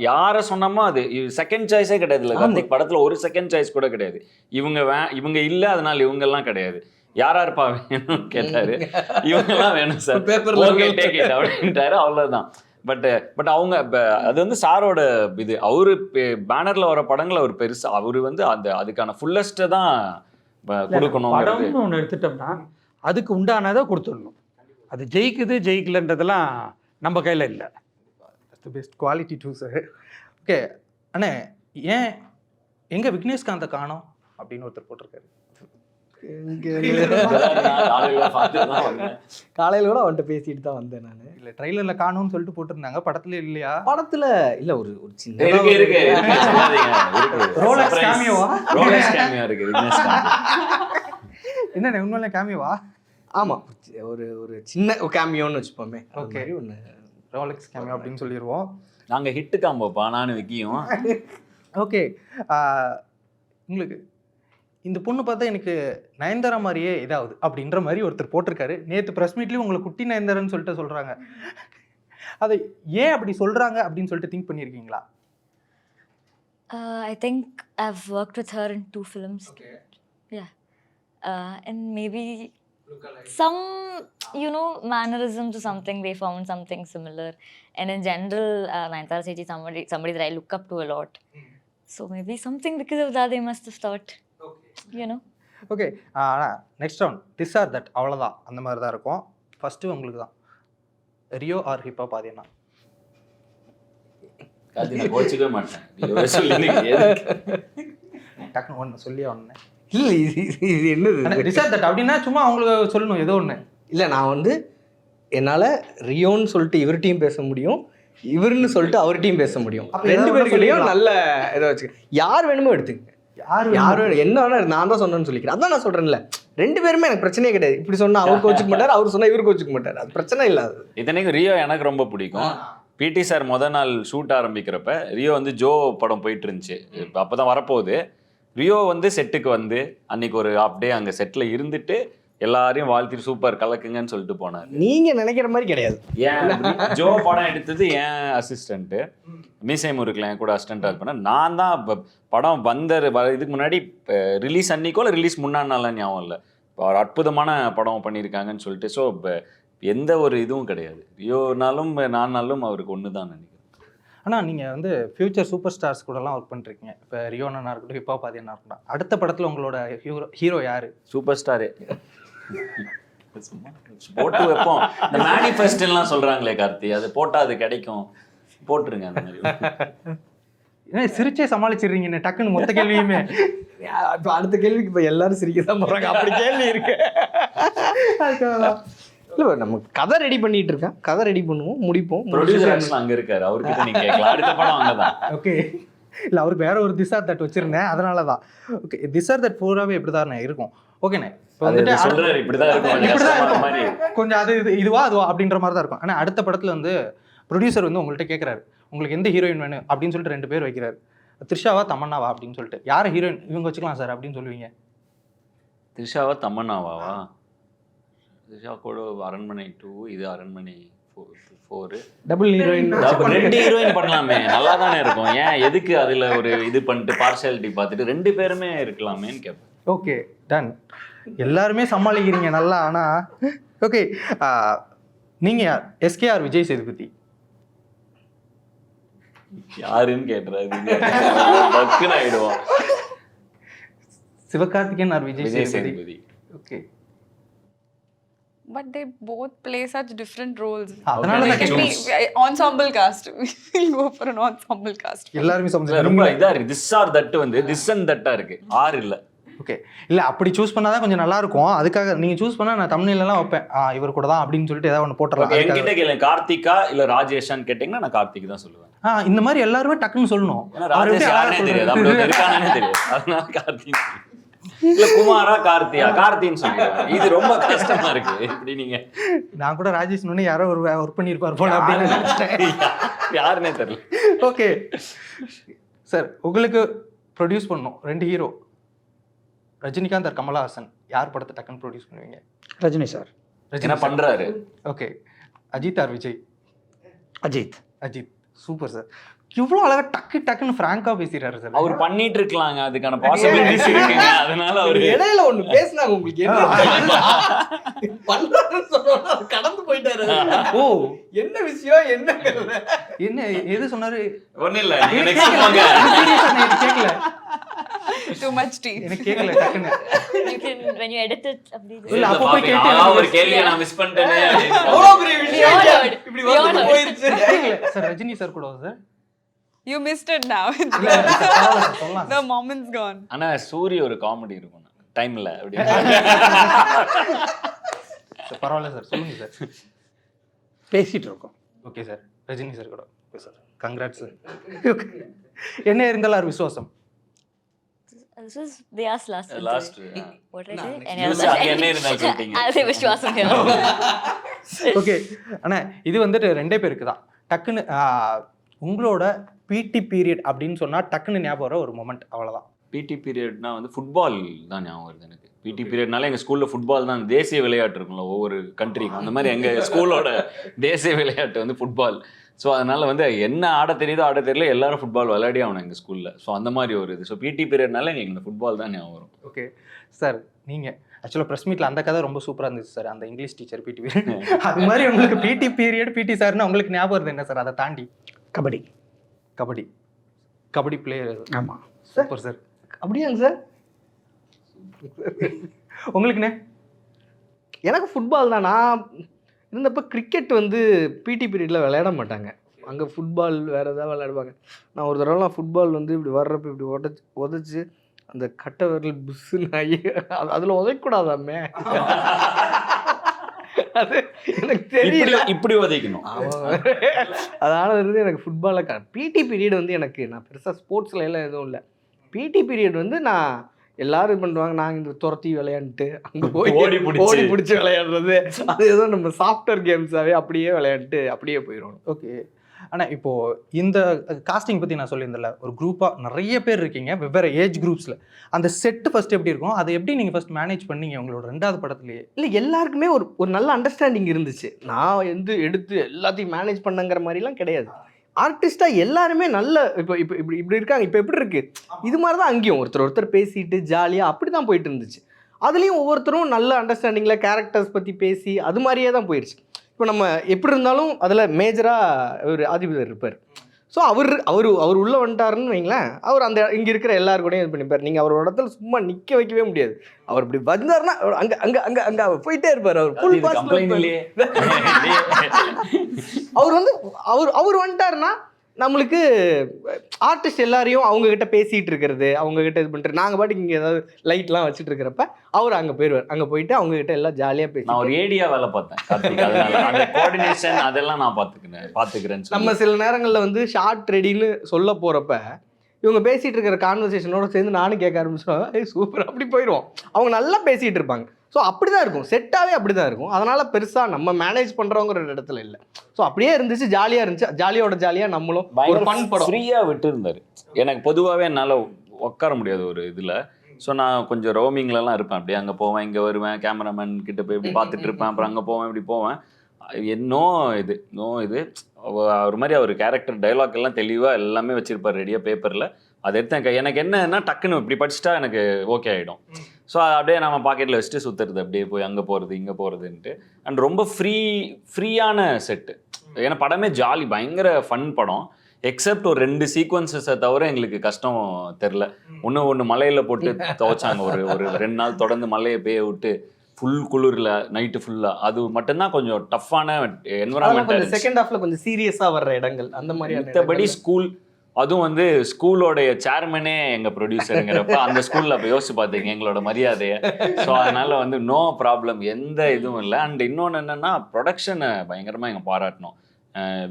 யாரை சொன்னோமோ அது செகண்ட் சாய்ஸே கிடையாது. இல்லை, கார்த்திக் படத்தில் ஒரு செகண்ட் சாய்ஸ் கூட கிடையாது. இவங்க இல்லை, அதனால இவங்கெல்லாம் கிடையாது. யாரா இருப்பா வேணும்னு கேட்டாரு, இவங்கெல்லாம் வேணும் சார், ஓகே டேக் இட் அப்படின்ட்டாரு, அவ்வளோதான். பட் அவங்க அது வந்து சாரோட இது. அவரு பேனரில் வர படங்கள் அவர் பெருசு, அவரு வந்து அதுக்கான ஃபுல்லஸ்ட்டை தான் கொடுக்கணும். படம்னு ஒன்று எடுத்துட்டோம்னா அதுக்கு உண்டானதை கொடுத்துடணும். அது ஜெயிக்கலன்றதெல்லாம் நம்ம கையில் இல்லை. Best quality too sir. Okay அண்ணே, ஏன் எங்கே விக்னேஷ்காந்தை காணோம் அப்படின்னு ஒருத்தர் போட்டிருக்காரு. காலையில் கூட அவன்கிட்ட பேசிட்டு தான் வந்தேன் நான். இல்லை, ட்ரைலரில் காணோம்னு சொல்லிட்டு போட்டிருந்தாங்க, படத்துல இல்லையா? படத்தில் இல்லை, ஒரு சின்ன ரோலக்ஸ் கேமியோவா? இருக்கு. என்ன உண்மையில கேமியோவா? ஆமாம், ஒரு சின்ன கேமியோன்னு வச்சுப்போமே. ஓகே, ஒன்று ரோலக்ஸ் கேமியோ அப்படின்னு சொல்லிடுவோம். நாங்கள் ஹிட்டு காம்போப்பா நானும் விக்கியும். ஓகே, உங்களுக்கு இந்த பொண்ணு பார்த்தா எனக்கு நயன்தாரா மாதிரியே இதாகுது அப்படின்ற மாதிரி ஒருத்தர் போட்டிருக்காரு. நேற்று ப்ரெஸ் மீட்லேயும் உங்களை குட்டி நயன்தாரான்னு சொல்லிட்டு சொல்கிறாங்க. அதை ஏன் அப்படி சொல்கிறாங்க அப்படின்னு சொல்லிட்டு திங்க் பண்ணியிருக்கீங்களா? I think I've worked with her in 2 films. Okay. Yeah. And maybe some, you know, mannerisms or something, they found something similar. And in general, Nayanthara Sethi, somebody that I look up to a lot. So maybe something because of that they must have thought, you know. Okay, ஆனால் next round this or that, அவ்வளோதான், அந்த மாதிரி தான் இருக்கும். First உங்களுக்கு தான் Rio R hip hop, அது என்ன? அது நான் கோச்சிக்கவே மாட்டேன். நீ சொல்லி டக்குன்னு ஒன்று சொல்லி ஒன்று இல்லை இது என்னது திஸ் ஆர் தட் அப்படின்னா சும்மா அவங்களுக்கு சொல்லணும் ஏதோ ஒன்று. இல்லை, நான் வந்து என்னால் ரியோன்னு சொல்லிட்டு இவர்கிட்டையும் பேச முடியும், இவருன்னு சொல்லிட்டு அவர்கிட்டையும் பேச முடியும். அப்ப ரெண்டு ஏதாவது பேருக்கிட்டையும் சொல்லிக்கலாம். நல்ல இதை வச்சுக்க, யார் வேணுமோ எடுத்துங்க. யார் யார் வேணும் என்ன வேணா, நான் தான் சொன்னேன்னு சொல்லிக்கிறேன். அதான் நான் சொல்கிறேன்ல, ரெண்டு பேருமே எனக்கு பிரச்சனையே கிடையாது. இப்படி சொன்னால் அவர் கோச்சிக்க மாட்டார், அவர் சொன்னால் இவர் கோச்சிக்க மாட்டார், அது பிரச்சனை இல்லாது. இத்தனைக்கும் ரியோ எனக்கு ரொம்ப பிடிக்கும். பிடி சார் நாள் ஷூட் ஆரம்பிக்கிறப்ப ரியோ வந்து ஜோ படம் போயிட்டு இருந்துச்சு, அப்போ தான் வரப்போகுது. ரியோ வந்து செட்டுக்கு வந்து அன்னைக்கு ஒரு ஹாஃப் டே அங்கே செட்டில் இருந்துட்டு எல்லாரையும் வாழ்த்திட்டு சூப்பர் கலக்குங்கன்னு சொல்லிட்டு போனார். நீங்கள் நினைக்கிற மாதிரி கிடையாது. ஏன் ஜோ படம் எடுத்தது ஏன் அசிஸ்டண்ட்டு, மீசை முருக்கில் என் கூட அசிஸ்டண்ட்டாக பண்ண நான் தான். இப்போ படம் இதுக்கு முன்னாடி ரிலீஸ் அன்னைக்கோ இல்லை ரிலீஸ் முன்னாடி நாளாக ஞாபகம் இல்லை, இப்போ ஒரு அற்புதமான படம் பண்ணியிருக்காங்கன்னு சொல்லிட்டு. ஸோ இப்போ எந்த ஒரு இதுவும் கிடையாது, ரியோனாலும் நானாலும் அவருக்கு ஒன்று தான் நினைக்கிறேன். ஆனால் நீங்கள் வந்து ஃபியூச்சர் சூப்பர் ஸ்டார்ஸ் கூடலாம் ஒர்க் பண்ணிருக்கீங்க. இப்போ ரியோனா இருக்கட்டும், ஹிப்ஹாப் அது என்ன இருக்கட்டும், அடுத்த படத்தில் உங்களோட ஹீரோ யார்? சூப்பர் ஸ்டாரு போட்டு வைப்போம். இந்த மேனிஃபெஸ்டெல்லாம் சொல்கிறாங்களே கார்த்தி, அது போட்டால் அது கிடைக்கும், போட்டுருங்க அந்த மாதிரி. ஏன்னா சிரிச்சே சமாளிச்சிடுறீங்க டக்குன்னு மொத்த கேள்வியுமே. இப்போ அடுத்த கேள்விக்கு இப்போ எல்லாரும் சிரிக்க தான் போகிறாங்க, அப்படி கேள்வி இருக்கு. இல்லை, நம்ம கதை ரெடி பண்ணிட்டு இருக்கேன், கதை ரெடி பண்ணுவோம், முடிப்போம். ப்ரொடியூசர் அங்கே இருக்காரு, அவர்கிட்ட நீங்கள் கேட்கலாம். அடுத்த படம் அங்கே தான். ஓகே, இல்லை அவருக்கு வேற ஒரு திஸ் ஆர் தட் வச்சிருந்தேன், அதனால தான். ஓகே, திஸ் ஆர் தட் பூராவே இப்படி தான் இருக்கும். ஓகேண்ணே, இப்போ வந்துட்டு சொல்றாரு இப்படிதான் இருக்கும் மாதிரி கொஞ்சம் அது இதுவா அதுவா அப்படின்ற மாதிரி தான் இருக்கும். ஆனால் அடுத்த படத்தில் வந்து ப்ரொடியூசர் வந்து உங்கள்கிட்ட கேட்குறாரு, உங்களுக்கு எந்த ஹீரோயின் வேணும் அப்படின்னு சொல்லிட்டு 2 பேர் வைக்கிறாரு, த்ரிஷாவா தமன்னாவா அப்படின்னு சொல்லிட்டு. யார் ஹீரோயின் இவங்க வச்சுக்கலாம் சார் அப்படின்னு சொல்லுவீங்க? த்ரிஷாவா தமன்னாவாவா? த்ரிஷா கூட அரண்மனை 2, இது அரண்மனை 4. டபுள் ஹீரோயின், 2 ஹீரோயின் பண்ணலாமே, நல்லா தானே இருக்கும். ஏன் எதுக்கு அதில் ஒரு இது பண்ணிட்டு பார்ஷியாலிட்டி பார்த்துட்டு 2 பேருமே இருக்கலாமேன்னு கேட்பேன். Okay, done. எல்லாருமே சமாளிக்கிறீங்க நல்லா. ஆனால் ஓகே, நீங்கள் யார்? எஸ்கேஆர் விஜய் சேதுபதி யாருன்னு கேட்டுறாரு, டக்குன்னு ஆயிடுவோம். Sivakarthikeyan or Vijay Sethupathi? Okay, But they both play such different roles. அதனால It can be ensemble cast. We'll go for an ensemble cast. எல்லாருமே ரொம்ப இதா இருக்கு. திஸ் ஆர் தட் வந்து திஸ் அண்ட் தட்டா இருக்கு, ஆர் இல்ல. ஓகே, இல்லை அப்படி சூஸ் பண்ணாதான் கொஞ்சம் நல்லா இருக்கும். அதுக்காக நீங்கள் சூஸ் பண்ணால் நான் தமிழ்லாம் வைப்பேன், இவர் கூட தான் அப்படின்னு சொல்லிட்டு ஏதாவது ஒன்று போட்டுடலாம். என்கிட்ட கேளு, கார்த்திகா இல்ல ராஜேஷான்னு கேட்டீங்கன்னா நான் கார்த்திக் தான் சொல்லுவேன். இந்த மாதிரி எல்லாருமே டக்குன்னு சொல்லணும். ராஜேஷ் யாருன்னே தெரியாது, அப்படி இருக்கானே தெரியாது, அதனால கார்த்திக். இல்ல குமாரா கார்த்தியா, கார்த்தின்னு சொல்லுவேன். இது ரொம்ப கஷ்டமா இருக்கு. இப்படி நீங்க நான் கூட ராஜேஷ் யாரோ ஒரு ஒர்க் பண்ணியிருப்பார் போல அப்படின்னு நினைச்சிட்டேன், யாருன்னே தெரியல. ஓகே சார், உங்களுக்கு ப்ரொடியூஸ் பண்ணணும் 2 ஹீரோ, ரஜினிகாந்த் ஆர் கமலஹாசன், யார் படத்தை டக்குன்னு ப்ரொடியூஸ் பண்ணுவீங்க? ரஜினி சார். என்ன பண்றாரு? Okay, Ajith or Vijay? Ajith. Ajith, super sir. இவ்வளோ அழகா டக்குன்னு ஃப்ராங்கா பேசிடுறாரு சார். அவர் பண்ணிட்டு இருக்கலாங்க, அதுக்கான பாசிபிலிட்டிஸ் இருக்குங்க. அதனால அவர் இடையில ஒண்ணு பேசினாங்க, உங்களுக்கு கடந்து போயிட்டாரு. ஓ, என்ன விஷயம், என்ன எது சொன்னாரு? ஒன்றும் இல்லை, நெக்ஸ்ட் போங்க. கேட்கல, Too much tea. எனக்கு கேட்கல டக்குன்னு. You can, when you edit it, இல்ல, அப்போ போய் கேட்டேன், ஒரு கேள்வியை நான் மிஸ் பண்ணிட்டேனே. இப்படி வந்து போயிருச்சு. சார் ரஜினி சார் கூட sir You missed it now. சொல்லலாம். The moment's gone. ஆனா சூரிய ஒரு காமெடி இருக்கும் டைம்ல அப்படி. பரவாயில்ல சார், சொல்லுங்க சார். பேசிட்டு இருக்கோம். ஓகே சார், ரஜினி சார் கூட. Okay sir, congrats sir. என்ன இருந்தாலும் விசுவாசம். This was they asked last. What did I say? என்ன இருந்தாலும் சொல்லிட்டீங்க. I'll say Vishwasam here. Okay, அண்ணா இது வந்துட்டு 2 பேருக்கு தான். டக்குன்னு உங்களோட பிடி பீரியட் அப்படின்னு சொன்னால் டக்குன்னு ஞாபகம் வர ஒரு மொமெண்ட், அவ்வளோதான். பிடி பீரியட்னா வந்து ஃபுட்பால் தான் ஞாபகம் வருது எனக்கு. பிடி பீரியட்னால எங்கள் ஸ்கூலில் ஃபுட்பால் தான் தேசிய விளையாட்டு இருக்கும்ல ஒவ்வொரு கண்ட்ரிக்கும், அந்த மாதிரி எங்கள் ஸ்கூலோட தேசிய விளையாட்டு வந்து ஃபுட்பால். ஸோ அதனால் வந்து என்ன ஆட தெரியுதோ ஆட தெரியல, எல்லாரும் ஃபுட்பால் விளையாடி ஆகணும் எங்கள் ஸ்கூலில். ஸோ அந்த மாதிரி ஒரு இது. ஸோ பிடி பீரியட்னால எங்களுக்கு இந்த ஃபுட்பால் தான் ஞாபகம் வரும். ஓகே சார், நீங்கள் ஆக்சுவலாக ப்ரெஸ் மீட்டில் அந்த கதை ரொம்ப சூப்பராக இருந்துச்சு சார், அந்த இங்கிலீஷ் டீச்சர் பிடி பீரியட். அது மாதிரி உங்களுக்கு பிடி பீரியட் பிடி சார்னு உங்களுக்கு ஞாபகம் வருது என்ன சார்? அதை தாண்டி கபடி கபடி கபடி பிளேயர். ஆமாம் சூப்பர் சார். அப்படியாங்க சார்? உங்களுக்குண்ணே? எனக்கு ஃபுட்பால் தான். நான் இருந்தப்போ கிரிக்கெட் வந்து பிடி பீரியடில் விளையாட மாட்டாங்க. அங்கே ஃபுட்பால் வேறு ஏதாவது விளையாடுவாங்க. நான் ஒரு தடவை ஃபுட்பால் வந்து இப்படி வர்றப்ப இப்படி உதச்சி அந்த கட்டை விரல் புஷ்ஷுன்னு ஆகி அதில் உதைக்கூடாதாமே. அது எனக்கு தெரியல. இப்படி உதைக்கணும். அதனால் வந்து எனக்கு ஃபுட்பாலில் பிடி பீரியட் வந்து எனக்கு, நான் பெருசாக ஸ்போர்ட்ஸில் எல்லாம் எதுவும் இல்லை. பிடி பீரியட் வந்து நான் எல்லாரும் இது பண்ணுவாங்க, நாங்கள் இந்த துரத்தி விளையாண்டுட்டு அங்கே போய் ஓடி பிடிச்சி விளையாடுறது, அது ஏதோ நம்ம சாஃப்ட்வேர் கேம்ஸாகவே அப்படியே விளையாண்டுட்டு அப்படியே போயிடும். ஓகே. ஆனால் இப்போது இந்த காஸ்டிங் பற்றி நான் சொல்லியிருந்தேன்ல, ஒரு குரூப்பாக நிறைய பேர் இருக்கீங்க வெவ்வேறு ஏஜ் குரூப்ஸில். அந்த செட்டு ஃபஸ்ட்டு எப்படி இருக்கும், அதை எப்படி நீங்கள் ஃபஸ்ட் மேனேஜ் பண்ணீங்க உங்களோட 2வது படத்துலேயே? இல்லை, எல்லாருக்குமே ஒரு நல்ல அண்டர்ஸ்டாண்டிங் இருந்துச்சு. நான் வந்து எடுத்து எல்லாத்தையும் மேனேஜ் பண்ணங்கிற மாதிரிலாம் கிடையாது. ஆர்டிஸ்டாக எல்லாருமே நல்ல இப்போ இப்போ இப்படி இப்படி இருக்காங்க. இப்போ எப்படி இருக்குது, இது மாதிரி தான் அங்கேயும் ஒருத்தர் பேசிட்டு ஜாலியாக அப்படி தான் போயிட்டு இருந்துச்சு. அதுலேயும் ஒவ்வொருத்தரும் நல்ல அண்டர்ஸ்டாண்டிங்கில் கேரக்டர்ஸ் பற்றி பேசி அது மாதிரியே தான் போயிடுச்சு. இப்போ நம்ம எப்படி இருந்தாலும் அதில் மேஜராக ஒரு ஆதிபதர் இருப்பார். ஸோ அவர் உள்ளே வந்துட்டாருன்னு வைங்களேன், அவர் அந்த இங்கே இருக்கிற எல்லாரு கூடயும் இது பண்ணிப்பார். நீங்கள் அவரோட இடத்துல சும்மா நிற்க வைக்கவே முடியாது. அவர் இப்படி வந்தாருன்னா அங்கே அங்கே அங்கே அங்கே போயிட்டே இருப்பார். அவர் ஃபுல் அவர் வந்து அவர் வந்துட்டாருன்னா நம்மளுக்கு ஆர்டிஸ்ட் எல்லாரையும் அவங்கக்கிட்ட பேசிகிட்டு இருக்கிறது, அவங்கக்கிட்ட இது பண்ணுறது, நாங்கள் பாட்டுக்கு இங்கே ஏதாவது லைட்லாம் வச்சுட்டு இருக்கிறப்ப அவர் அங்கே போயிடுவார். அங்கே போயிட்டு அவங்கக்கிட்ட எல்லாம் ஜாலியாக பேசி. நான் ஒரு ஏடியா வேலை பார்த்தேன் கார்த்திக், அதனால அந்த கோஆர்டினேஷன் அதெல்லாம் நான் பார்த்துக்கிறேன். நம்ம சில நேரங்களில் வந்து ஷார்ட் ரெடின்னு சொல்ல போகிறப்ப இவங்க பேசிகிட்டு இருக்கிற கான்வர்சேஷனோட சேர்ந்து நானும் கேட்க ஆரம்பிச்சிடுவேன், சூப்பர் அப்படி போயிடுவோம். அவங்க நல்லா பேசிகிட்டு இருப்பாங்க. ஸோ அப்படி தான் இருக்கும், செட்டாகவே அப்படி தான் இருக்கும். அதனால் பெருசாக நம்ம மேனேஜ் பண்ணுறவங்கிற இடத்துல இல்லை. ஸோ அப்படியே இருந்துச்சு, ஜாலியாக இருந்துச்சு. ஜாலியாக நம்மளும் ஒரு ஃபன் படம் ஃப்ரீயாக விட்டு இருந்தார். எனக்கு பொதுவாகவே என்னால் உட்கார முடியாது ஒரு இதில். ஸோ நான் கொஞ்சம் ரோமிங்லலாம் இருப்பேன். அப்படியே அங்கே போவேன், இங்கே வருவேன், கேமராமேன் கிட்ட போய் இப்படி பார்த்துட்டு இருப்பேன், அப்புறம் அங்கே போவேன், இப்படி போவேன். நோ இது ஒரு மாதிரி அவர் கேரக்டர் டைலாக் எல்லாம் தெளிவாக எல்லாமே வச்சுருப்பார் ரெடியாக பேப்பரில். அதை எடுத்தேன். எனக்கு என்னன்னா டக்குன்னு இப்படி படிச்சுட்டா எனக்கு ஓகே ஆகிடும். ஸோ அப்படியே நம்ம பாக்கெட்டில் வச்சுட்டு சுற்றுறது, அப்படியே போய் அங்கே போகிறது இங்கே போகிறதுன்ட்டு. அண்ட் ரொம்ப ஃப்ரீயான செட்டு. ஏன்னா படமே ஜாலி, பயங்கர ஃபன் படம். எக்ஸப்ட் ஒரு 2 சீக்வன்சஸை தவிர எங்களுக்கு கஷ்டம் தெரில. ஒன்று மலையில் போட்டு துவைச்சாங்க, ஒரு 2 நாள் தொடர்ந்து மலையை பேய விட்டு ஃபுல் குளிரில் நைட்டு ஃபுல்லாக. அது மட்டும்தான் கொஞ்சம் டஃப்பான என்வரான்மெண்ட். செகண்ட் ஹாஃபில் கொஞ்சம் சீரியஸாக வர்ற இடங்கள் அந்த மாதிரி. மற்றபடி ஸ்கூல், அதுவும் வந்து ஸ்கூலோடைய சேர்மனே எங்கள் ப்ரொடியூசருங்கிறப்ப அந்த ஸ்கூலில் அப்போ யோசிச்சு பார்த்தீங்க எங்களோட மரியாதையை. ஸோ அதனால் வந்து நோ ப்ராப்ளம், எந்த இதுவும் இல்லை. அண்ட் இன்னொன்று என்னென்னா ப்ரொடக்ஷனை பயங்கரமாக எங்கள் பாராட்டணும்.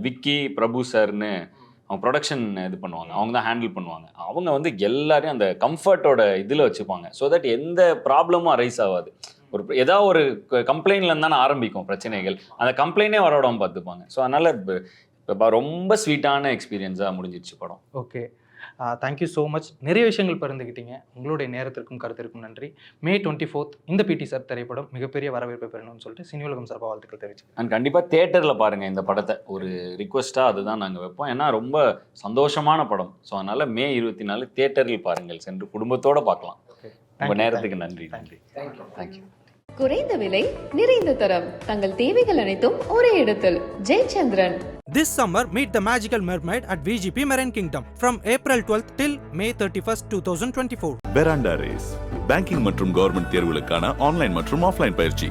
விக்கி பிரபு சார்னு அவங்க ப்ரொடக்ஷன் இது பண்ணுவாங்க, அவங்க தான் ஹேண்டில் பண்ணுவாங்க. அவங்க வந்து எல்லாரையும் அந்த கம்ஃபர்ட்டோட இதில் வச்சுப்பாங்க. ஸோ தட் எந்த ப்ராப்ளமும் அரைஸ் ஆகாது. ஏதாவது ஒரு கம்ப்ளைண்ட்லேருந்து தானே ஆரம்பிக்கும் பிரச்சனைகள், அந்த கம்ப்ளைண்டே வரவிடாமல் பார்த்துப்பாங்க. ஸோ அதனால் இப்போ ரொம்ப ஸ்வீட்டான எக்ஸ்பீரியன்ஸாக முடிஞ்சிடுச்சு படம். Okay, thank you so much. நிறைய விஷயங்கள் பகிர்ந்துக்கிட்டீங்க. உங்களுடைய நேரத்திற்கும் கருத்திற்கும் நன்றி. May 24th இந்த பிடி சார் திரைப்படம் மிகப்பெரிய வரவேற்பை பெறணும்னு சொல்லிட்டு சினியுலகம் சார்பாக வாழ்த்துக்கள் தெரிவிச்சு. அண்ட் கண்டிப்பாக தேட்டரில் பாருங்கள் இந்த படத்தை. ஒரு ரிக்வெஸ்ட்டாக அதுதான் நாங்கள் வைப்போம். ஏன்னா ரொம்ப சந்தோஷமான படம். ஸோ அதனால் May 24 தேட்டரில் பாருங்கள், சென்று குடும்பத்தோடு பார்க்கலாம். உங்கள் நேரத்துக்கு நன்றி. தேங்க்யூ. குறைந்த விலை, நிறைந்த தரம், தங்கள் தேவைகள் அனைத்தும் ஒரே இடத்தில். Jayachandran. This summer, meet the magical mermaid at VGP Marine Kingdom from April 12th till May 31st, 2024. பெராண்டா race banking மற்றும் கவர்மெண்ட் தேர்வுகளுக்கான ஆன்லைன் மற்றும் ஆஃப்லைன் பயிற்சி.